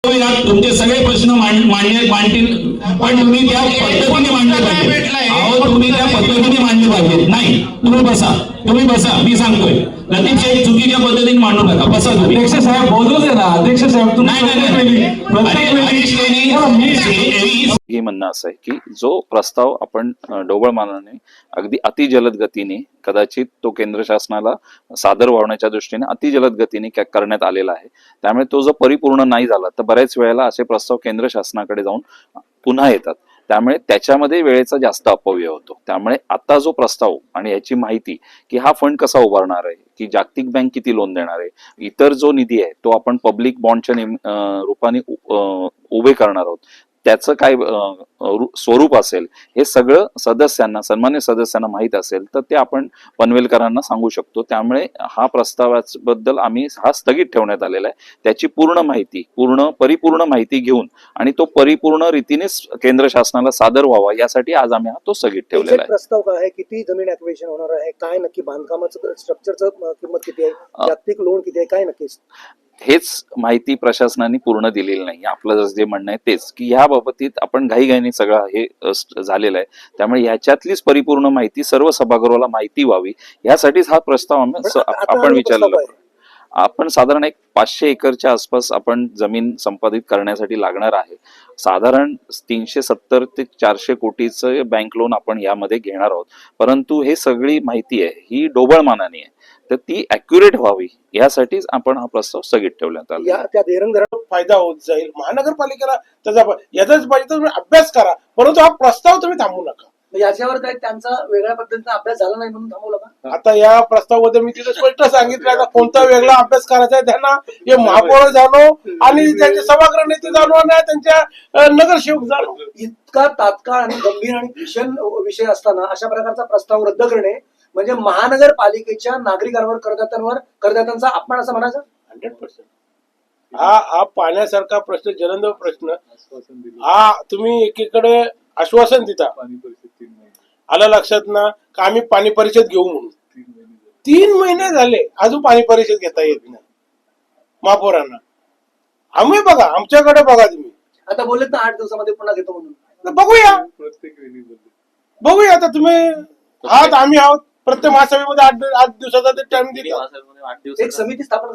तुमचे सगळे प्रश्न मांडतील, पण तुम्ही त्या पद्धतीने मांडले पाहिजे. अहो, तुम्ही त्या पद्धतीने मांडले पाहिजे. नाही, तुम्ही बसा, मी सांगतोय. लतीफ शेख चुकीच्या पद्धतीने मांडू नका. बसा तुम्ही. अध्यक्ष साहेब बोलू दे ना. अध्यक्ष साहेब हे म्हणणं असं आहे की जो प्रस्ताव आपण ढोबळमानाने अगदी अतिजलद गतीने, कदाचित तो केंद्र शासनाला सादर व्हावण्याच्या दृष्टीने अतिजलद गतीने करण्यात आलेला आहे. त्यामुळे तो जर परिपूर्ण नाही झाला तर बऱ्याच वेळेला असे प्रस्ताव केंद्र शासनाकडे जाऊन पुन्हा येतात. त्यामुळे त्याच्यामध्ये वेळेचा जास्त अपव्यय होतो. त्यामुळे आता जो प्रस्ताव आणि याची माहिती की हा फंड कसा उभारणार आहे, की जागतिक बँक किती लोन देणार आहे, इतर जो निधी आहे तो आपण पब्लिक बॉन्डच्या रूपाने उभे करणार आहोत, त्याचं काय स्वरूप असेल, हे सगळं सदस्यांना, सन्मान्य सदस्यांना माहीत असेल तर ते आपण पनवेलकरांना सांगू शकतो. त्यामुळे हा प्रस्तावाबद्दल आम्ही हा स्थगित ठेवण्यात आलेला आहे. त्याची पूर्ण माहिती, परिपूर्ण माहिती घेऊन आणि तो परिपूर्ण रीतीने केंद्र शासनाला सादर व्हावा यासाठी आज आम्ही तो स्थगित ठेवलेला आहे. प्रस्ताव काय आहे, किती जमीन ऍक्विजिशन होणार आहे, काय नक्की बांधकामाचं स्ट्रक्चरचं किंमत किती आहे, जागतिक लोन किती आहे, काय नक्कीच हेच माहिती प्रशासनाने पूर्ण दिलेली नाही. आपलं जे म्हणणं आहे तेच की ह्या बाबतीत आपण घाईघाईने सगळं हे झालेलं आहे. त्यामुळे ह्याच्यातलीच परिपूर्ण माहिती सर्व सभागृहाला माहिती व्हावी यासाठीच हा प्रस्ताव आपण विचारलेला. आपण साधारण एक 500 एकरच्या आसपास आपण जमीन संपादित करण्यासाठी लागणार आहे. साधारण 370 ते 400 कोटीचं बँक लोन आपण यामध्ये घेणार आहोत. परंतु हे सगळी माहिती आहे ही ढोबळमानाने आहे, तर ती अॅक्युरेट व्हावी यासाठीच आपण हा प्रस्ताव स्थगित ठेवण्यात आला. त्या देरंगराला फायदा होत जाईल, महानगरपालिकेला त्याचा याचाच पाहिजे तर अभ्यास करा, परंतु हा प्रस्ताव तुम्ही थांबवू नका. याच्यावर काही त्यांचा वेगळ्या पद्धतीचा अभ्यास झाला नाही म्हणून थांबवला का? आता या प्रस्तावामध्ये मी तिथे स्पष्ट सांगितलं आता कोणता वेगळा अभ्यास करायचा आहे त्यांना, हे महापौर जाणो आणि त्यांचे सभागृह नेते जाणो आणि त्यांच्या नगरसेवक जाणो. इतका तात्काळ आणि गंभीर आणि भीषण विषय असताना अशा प्रकारचा प्रस्ताव रद्द करणे म्हणजे महानगरपालिकेच्या नागरिकांवर, करदात्यांचा अपमान असं म्हणायचं. 100% हा पाण्यासारखा प्रश्न, ज्वलंत प्रश्न, हा तुम्ही एकीकडे आश्वासन देता, आलं लक्षात ना का आम्ही पाणी परिषद घेऊ म्हणून 3 महिने झाले अजून पाणी परिषद घेता येत नाही महापौरांना. आम्ही बघा, आमच्याकडे बघा तुम्ही. आता बोलत ना 8 दिवसामध्ये पुन्हा घेतो म्हणून. बघूया आता तुम्ही आहात, आम्ही आहोत. प्रत्येक महासभेमध्ये 8 दिवसाचा टाइम दिला. एक समिती स्थापन